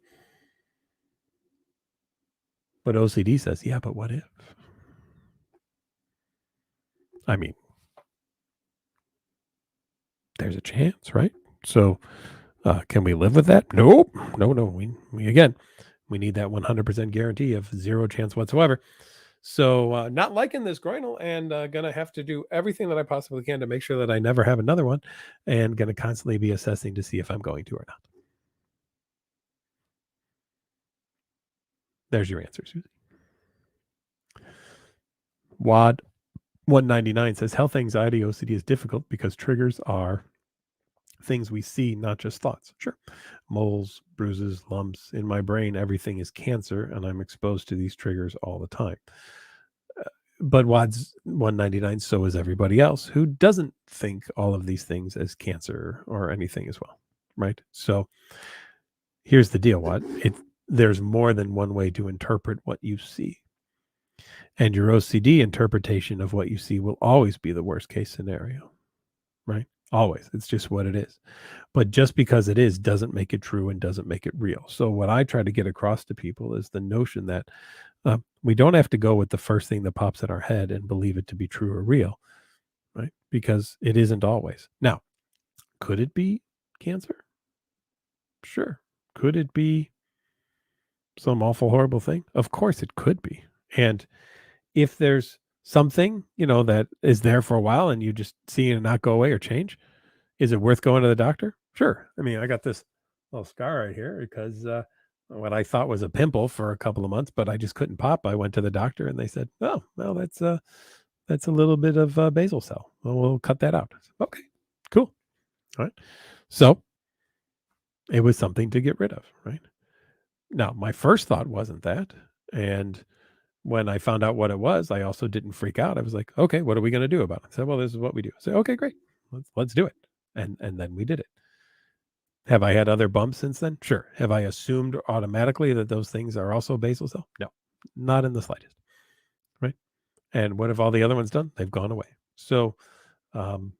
But OCD says, yeah, but what if? I mean, there's a chance, right? So, can we live with that? Nope. No, no. We again, we need that 100% guarantee of zero chance whatsoever. So, not liking this groinal, and gonna have to do everything that I possibly can to make sure that I never have another one, and gonna constantly be assessing to see if I'm going to or not. There's your answer, Susie. Wad 199 says health anxiety OCD is difficult because triggers are things we see, not just thoughts. Sure. Moles, bruises, lumps in my brain, everything is cancer, and I'm exposed to these triggers all the time. But WAD's 199, so is everybody else who doesn't think all of these things as cancer or anything as well. Right. So here's the deal, Wad. There's more than one way to interpret what you see. And your OCD interpretation of what you see will always be the worst case scenario. Right. Always. It's just what it is. But just because it is doesn't make it true and doesn't make it real. So what I try to get across to people is the notion that we don't have to go with the first thing that pops in our head and believe it to be true or real, right? Because it isn't always. Now, could it be cancer? Sure. Could it be some awful, horrible thing? Of course it could be. And if there's something, that is there for a while and you just see it not go away or change, is it worth going to the doctor? Sure. I mean, I got this little scar right here because what I thought was a pimple for a couple of months, but I just couldn't pop. I went to the doctor and they said, "Oh, well, that's a little bit of basal cell. Well, we'll cut that out." I said, okay, cool. All right. So it was something to get rid of, right? Now, my first thought wasn't that, and when I found out what it was, I also didn't freak out. I was like, "Okay, what are we going to do about it?" I said, "Well, this is what we do." I said, "Okay, great. Let's do it." And then we did it. Have I had other bumps since then? Sure. Have I assumed automatically that those things are also basal cell? No, not in the slightest. Right. And what have all the other ones done? They've gone away. So um,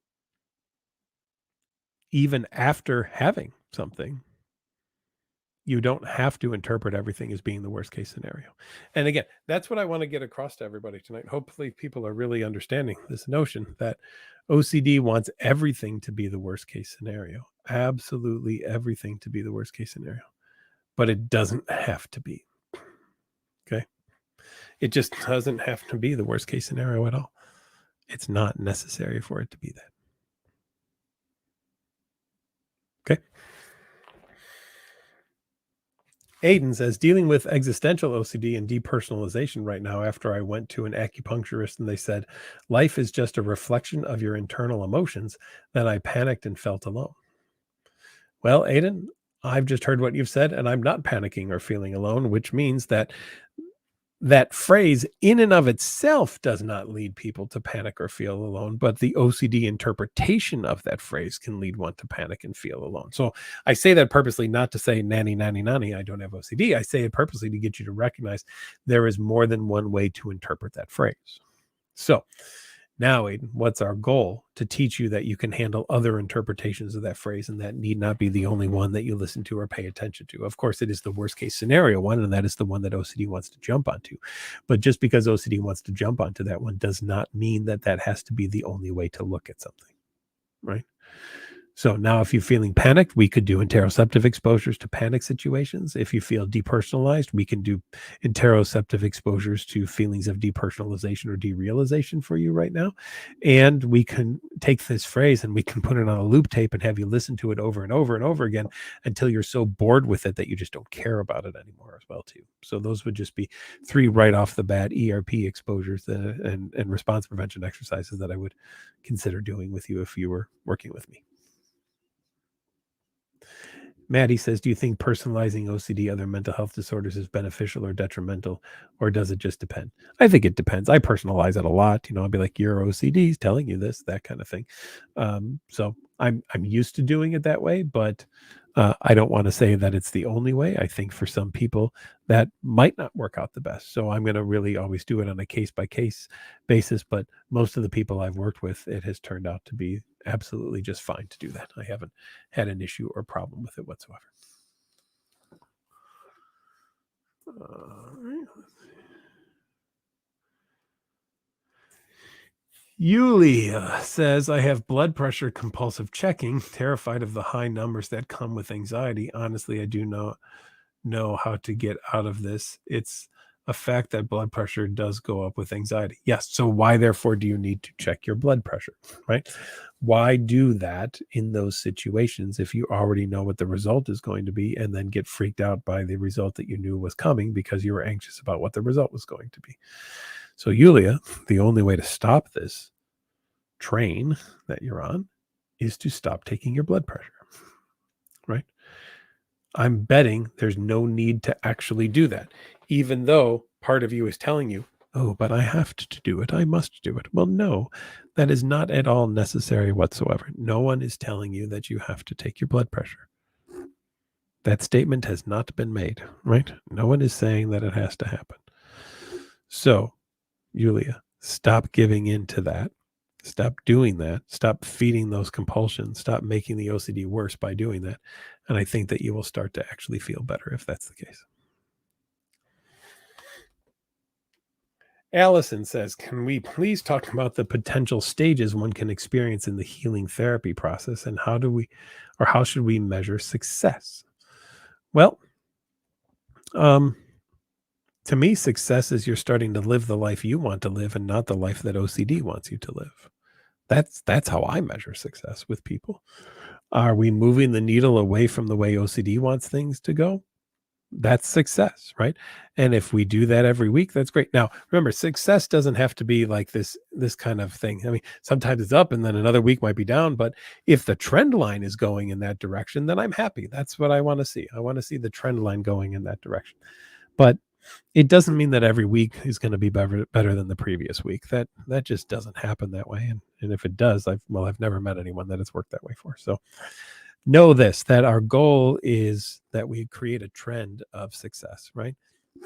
even after having something, you don't have to interpret everything as being the worst case scenario. And again, that's what I want to get across to everybody tonight. Hopefully, people are really understanding this notion that OCD wants everything to be the worst case scenario. Absolutely everything to be the worst case scenario. But it doesn't have to be. Okay. It just doesn't have to be the worst case scenario at all. It's not necessary for it to be that. Okay. Aiden says, dealing with existential OCD and depersonalization right now after I went to an acupuncturist and they said, life is just a reflection of your internal emotions. Then I panicked and felt alone. Well, Aiden, I've just heard what you've said, and I'm not panicking or feeling alone, which means that phrase in and of itself does not lead people to panic or feel alone, but the OCD interpretation of that phrase can lead one to panic and feel alone. So I say that purposely not to say nanny, nanny, nanny, I don't have OCD. I say it purposely to get you to recognize there is more than one way to interpret that phrase. So now, Aiden, what's our goal? To teach you that you can handle other interpretations of that phrase, and that need not be the only one that you listen to or pay attention to. Of course, it is the worst case scenario one, and that is the one that OCD wants to jump onto. But just because OCD wants to jump onto that one does not mean that that has to be the only way to look at something, right? So now if you're feeling panicked, we could do interoceptive exposures to panic situations. If you feel depersonalized, we can do interoceptive exposures to feelings of depersonalization or derealization for you right now. And we can take this phrase and we can put it on a loop tape and have you listen to it over and over and over again until you're so bored with it that you just don't care about it anymore as well too. So those would just be 3 right off the bat ERP exposures and response prevention exercises that I would consider doing with you if you were working with me. Maddie says, do you think personalizing OCD, other mental health disorders is beneficial or detrimental, or does it just depend? I think it depends. I personalize it a lot. I'll be like, your OCD is telling you this, that kind of thing. So I'm used to doing it that way, but I don't want to say that it's the only way. I think for some people that might not work out the best. So I'm going to really always do it on a case by case basis. But most of the people I've worked with, it has turned out to be absolutely just fine to do that. I haven't had an issue or problem with it whatsoever. Yulia says, I have blood pressure compulsive checking, terrified of the high numbers that come with anxiety. Honestly, I do not know how to get out of this. It's a fact that blood pressure does go up with anxiety. Yes. So why, therefore, do you need to check your blood pressure, right? Why do that in those situations if you already know what the result is going to be and then get freaked out by the result that you knew was coming because you were anxious about what the result was going to be? So, Yulia, the only way to stop this train that you're on is to stop taking your blood pressure, right? I'm betting there's no need to actually do that, even though part of you is telling you, oh, but I have to do it. I must do it. Well, no, that is not at all necessary whatsoever. No one is telling you that you have to take your blood pressure. That statement has not been made, right? No one is saying that it has to happen. So, Yulia, stop giving in to that. Stop doing that. Stop feeding those compulsions. Stop making the OCD worse by doing that. And I think that you will start to actually feel better if that's the case. Allison says, can we please talk about the potential stages one can experience in the healing therapy process, and how should we measure success? Well, to me, success is you're starting to live the life you want to live and not the life that OCD wants you to live. That's how I measure success with people. Are we moving the needle away from the way OCD wants things to go? That's success, right? And if we do that every week, that's great. Now, remember, success doesn't have to be like this kind of thing. I mean, sometimes it's up and then another week might be down, but if the trend line is going in that direction, then I'm happy. That's what I want to see. I want to see the trend line going in that direction. But it doesn't mean that every week is going to be better than the previous week. That just doesn't happen that way. And if it does, I've never met anyone that it's worked that way for. So know this, that our goal is that we create a trend of success, right?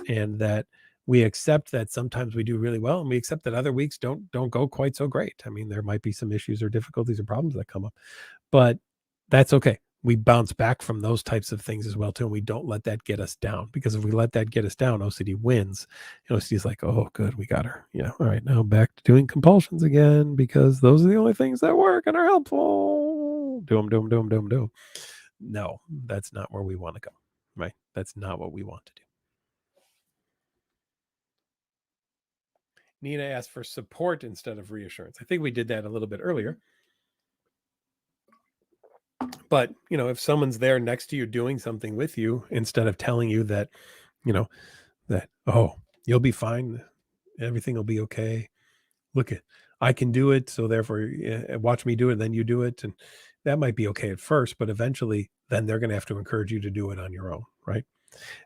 And that we accept that sometimes we do really well, and we accept that other weeks don't go quite so great. I mean, there might be some issues or difficulties or problems that come up, but that's okay. We bounce back from those types of things as well too, and we don't let that get us down, because if we let that get us down, OCD wins. And OCD is like, oh, good, we got her. All right, now back to doing compulsions again, because those are the only things that work and are helpful. Do them. No, that's not where we want to go, right? That's not what we want to do. Nina asked for support instead of reassurance. I think we did that a little bit earlier. But, if someone's there next to you doing something with you, instead of telling you that, oh, you'll be fine, everything will be okay. Look at, I can do it, so therefore watch me do it, then you do it. And that might be okay at first, but eventually then they're going to have to encourage you to do it on your own, right?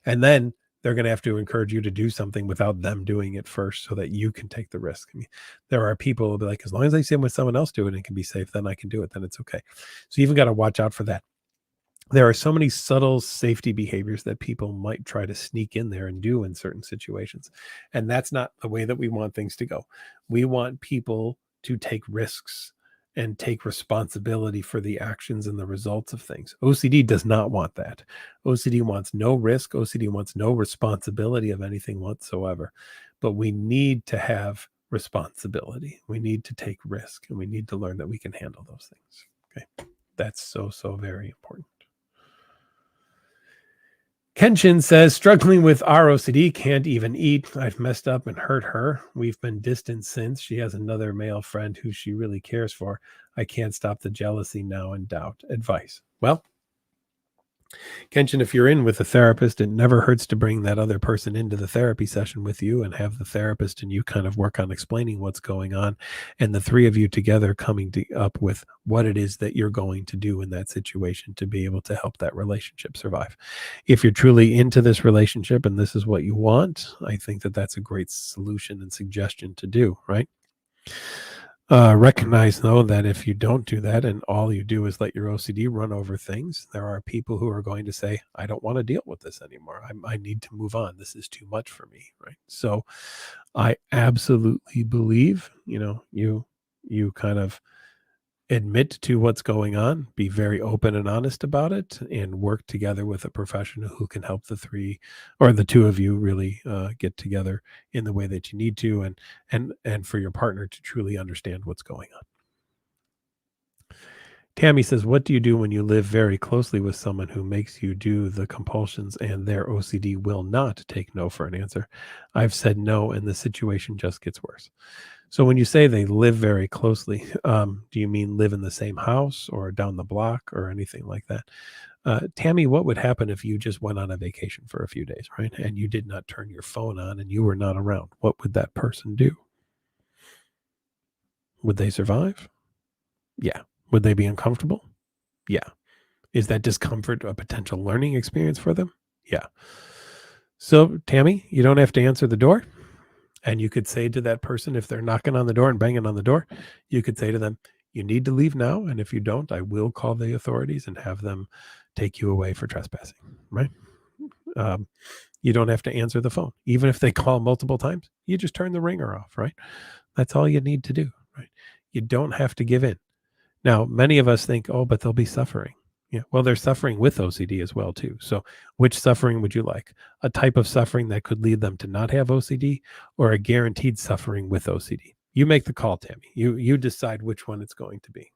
And then they're going to have to encourage you to do something without them doing it first, so that you can take the risk. I mean, there are people who will be like, as long as I see someone else do it and it can be safe, then I can do it. Then it's okay. So you even got to watch out for that. There are so many subtle safety behaviors that people might try to sneak in there and do in certain situations. And that's not the way that we want things to go. We want people to take risks and take responsibility for the actions and the results of things. OCD does not want that. OCD wants no risk. OCD wants no responsibility of anything whatsoever. But we need to have responsibility. We need to take risk, and we need to learn that we can handle those things. Okay. That's so very important. Kenshin says, struggling with ROCD, can't even eat. I've messed up and hurt her. We've been distant since. She has another male friend who she really cares for. I can't stop the jealousy now and doubt. Advice. Well, Kenshin, if you're in with a therapist, it never hurts to bring that other person into the therapy session with you and have the therapist and you kind of work on explaining what's going on, and the three of you together coming up with what it is that you're going to do in that situation to be able to help that relationship survive. If you're truly into this relationship and this is what you want, I think that that's a great solution and suggestion to do, right? Recognize, though, that if you don't do that and all you do is let your OCD run over things, there are people who are going to say, I don't want to deal with this anymore. I need to move on. This is too much for me, right? So I absolutely believe, you kind of admit to what's going on, be very open and honest about it, and work together with a professional who can help the three or the two of you really get together in the way that you need to, and for your partner to truly understand what's going on. Tammy says, what do you do when you live very closely with someone who makes you do the compulsions and their OCD will not take no for an answer? I've said no, and the situation just gets worse. So when you say they live very closely, do you mean live in the same house or down the block or anything like that? Tammy, what would happen if you just went on a vacation for a few days, right? And you did not turn your phone on and you were not around? What would that person do? Would they survive? Yeah. Would they be uncomfortable? Yeah. Is that discomfort a potential learning experience for them? Yeah. So, Tammy, you don't have to answer the door. And you could say to that person, if they're knocking on the door and banging on the door, you could say to them, you need to leave now. And if you don't, I will call the authorities and have them take you away for trespassing, right? You don't have to answer the phone. Even if they call multiple times, you just turn the ringer off, right? That's all you need to do, right? You don't have to give in. Now, many of us think, oh, but they'll be suffering. Yeah, well, they're suffering with OCD as well, too. So which suffering would you like? A type of suffering that could lead them to not have OCD, or a guaranteed suffering with OCD? You make the call, Tammy. You decide which one it's going to be.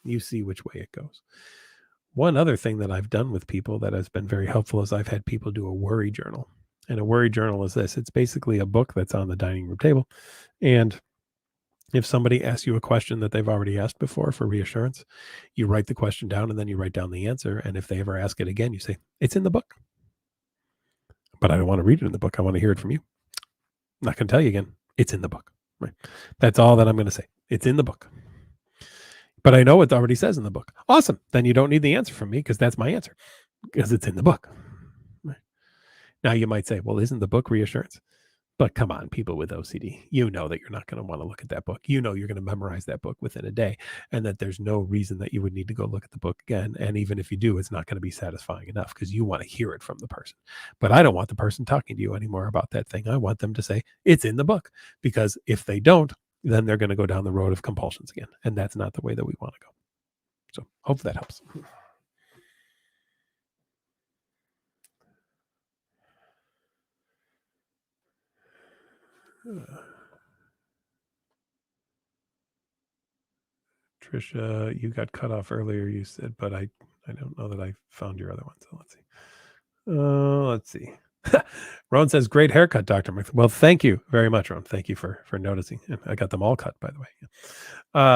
You see which way it goes. One other thing that I've done with people that has been very helpful is I've had people do a worry journal. And a worry journal is this. It's basically a book that's on the dining room table. And if somebody asks you a question that they've already asked before for reassurance, you write the question down and then you write down the answer. And if they ever ask it again, you say, it's in the book. But I don't want to read it in the book. I want to hear it from you. I'm not going to tell you again. It's in the book. Right? That's all that I'm going to say. It's in the book. But I know it already says in the book. Awesome. Then you don't need the answer from me because that's my answer, because it's in the book. Right? Now you might say, well, isn't the book reassurance? But come on, people with OCD, you know that you're not going to want to look at that book. You know you're going to memorize that book within a day, and that there's no reason that you would need to go look at the book again. And even if you do, it's not going to be satisfying enough because you want to hear it from the person. But I don't want the person talking to you anymore about that thing. I want them to say, it's in the book. Because if they don't, then they're going to go down the road of compulsions again. And that's not the way that we want to go. So hope that helps. Trisha, you got cut off earlier, you said, but I don't know that I found your other one. So let's see. Ron says, great haircut, Dr. Mc. Well, thank you very much, Ron. Thank you for noticing. And I got them all cut, by the way.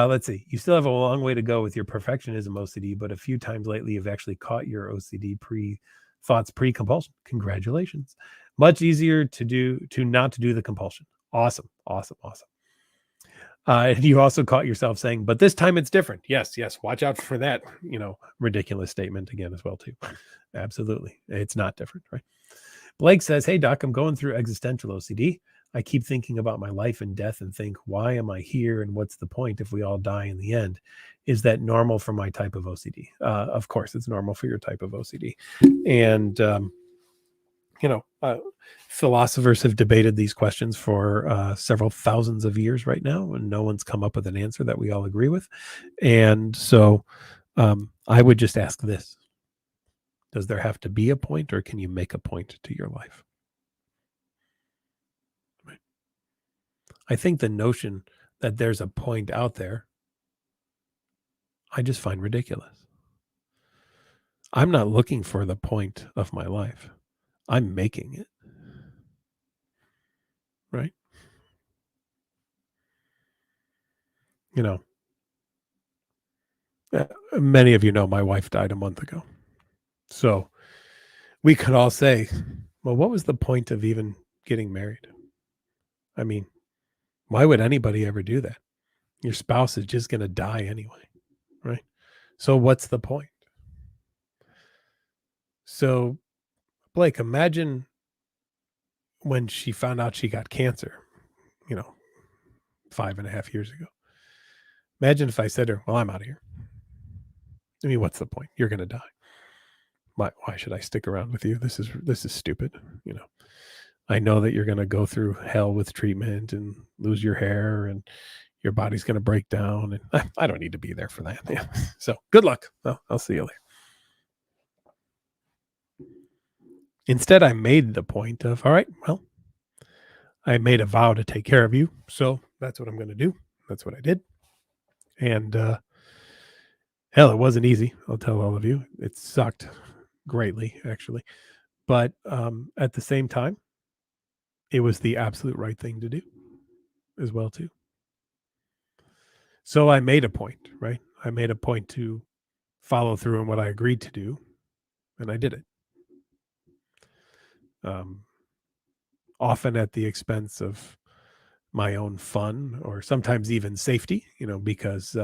Let's see. You still have a long way to go with your perfectionism OCD, but a few times lately you've actually caught your OCD thoughts pre-compulsion. Congratulations. Much easier to not to do the compulsion. Awesome. And you also caught yourself saying, but this time it's different. Yes. Watch out for that, ridiculous statement again as well, too. Absolutely. It's not different, right? Blake says, hey, Doc, I'm going through existential OCD. I keep thinking about my life and death and think, why am I here? And what's the point if we all die in the end? Is that normal for my type of OCD? Of course, it's normal for your type of OCD. And, philosophers have debated these questions for several thousands of years right now, and no one's come up with an answer that we all agree with. And so I would just ask this. Does there have to be a point, or can you make a point to your life? Right. I think the notion that there's a point out there, I just find ridiculous. I'm not looking for the point of my life. I'm making it. Right? Many of you know my wife died a month ago. So we could all say, well, what was the point of even getting married? I mean, why would anybody ever do that? Your spouse is just going to die anyway, right? So what's the point? So, Blake, imagine when she found out she got cancer, 5.5 years ago. Imagine if I said to her, well, I'm out of here. I mean, what's the point? You're going to die. Why should I stick around with you? This is stupid. I know that you're going to go through hell with treatment and lose your hair and, your body's going to break down. And I don't need to be there for that. Yeah. So good luck. I'll see you later. Instead, I made the point of, all right, well, I made a vow to take care of you. So that's what I'm going to do. That's what I did. And hell, it wasn't easy. I'll tell all of you. It sucked greatly, actually. But at the same time, it was the absolute right thing to do as well, too. So I made a point, right? I made a point to follow through on what I agreed to do, and I did it. Often at the expense of my own fun or sometimes even safety, because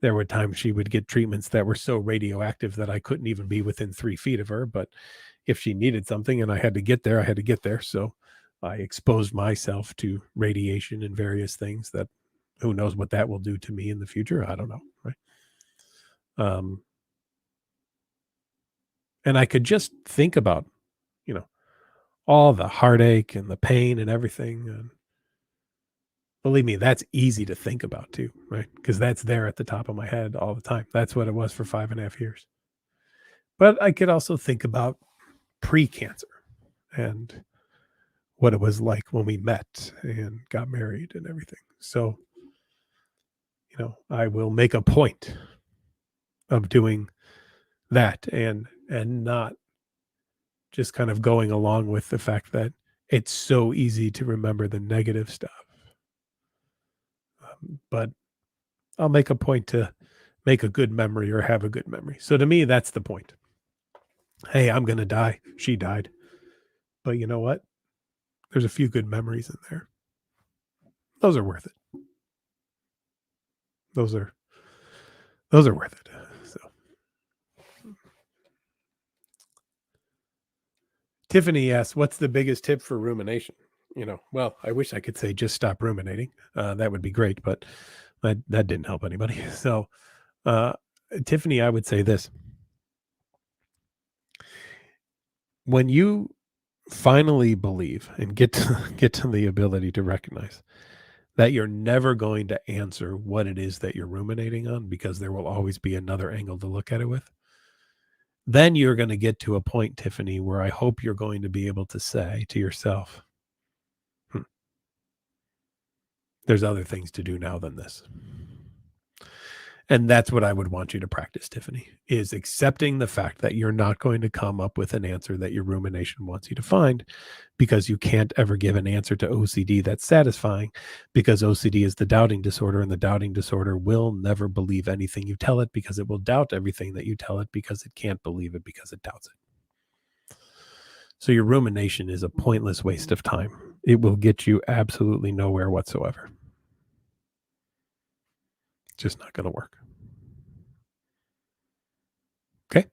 there were times she would get treatments that were so radioactive that I couldn't even be within 3 feet of her. But if she needed something and I had to get there, I had to get there. So I exposed myself to radiation and various things that who knows what that will do to me in the future. I don't know. Right. And I could just think about, all the heartache and the pain and everything. And believe me, that's easy to think about too, right? Because that's there at the top of my head all the time. That's what it was for 5.5 years. But I could also think about pre-cancer and what it was like when we met and got married and everything. So, I will make a point of doing that and not just kind of going along with the fact that it's so easy to remember the negative stuff. But I'll make a point to make a good memory or have a good memory. So to me, that's the point. Hey, I'm going to die. She died. But you know what? There's a few good memories in there. Those are worth it. Those are worth it. So Tiffany asks, what's the biggest tip for rumination? Well, I wish I could say just stop ruminating. That would be great, but that didn't help anybody. So, Tiffany, I would say this. When you finally believe and get to the ability to recognize that you're never going to answer what it is that you're ruminating on because there will always be another angle to look at it with, then you're going to get to a point, Tiffany, where I hope you're going to be able to say to yourself, there's other things to do now than this. And that's what I would want you to practice, Tiffany, is accepting the fact that you're not going to come up with an answer that your rumination wants you to find, because you can't ever give an answer to OCD that's satisfying, because OCD is the doubting disorder, and the doubting disorder will never believe anything you tell it because it will doubt everything that you tell it because it can't believe it because it doubts it. So your rumination is a pointless waste of time. It will get you absolutely nowhere whatsoever. Just not going to work. Okay.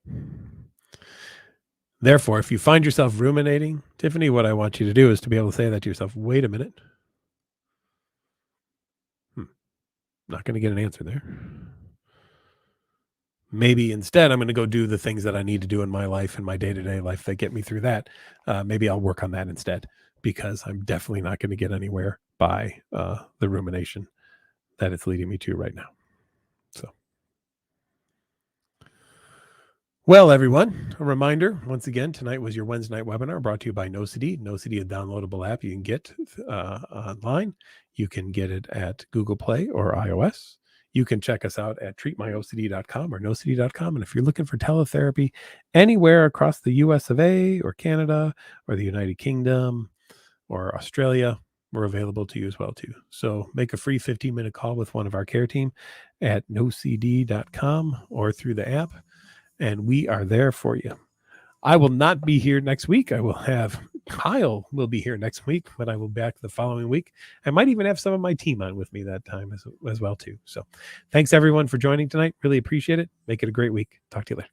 Therefore, if you find yourself ruminating, Tiffany, what I want you to do is to be able to say that to yourself. Wait a minute. Not going to get an answer there. Maybe instead, I'm going to go do the things that I need to do in my life, in my day-to-day life, that get me through that. Maybe I'll work on that instead, because I'm definitely not going to get anywhere by the rumination that it's leading me to right now. So, well, everyone, a reminder, once again, tonight was your Wednesday night webinar brought to you by NoCD. NoCD, a downloadable app you can get online. You can get it at Google Play or iOS. You can check us out at treatmyocd.com or nocd.com. And if you're looking for teletherapy anywhere across the US of A or Canada or the United Kingdom or Australia, we're available to you as well too. So make a free 15-minute call with one of our care team at nocd.com or through the app, and we are there for you. I will not be here next week. I will have Kyle will be here next week, but I will be back the following week. I might even have some of my team on with me that time as well too. So thanks everyone for joining tonight. Really appreciate it. Make it a great week. Talk to you later.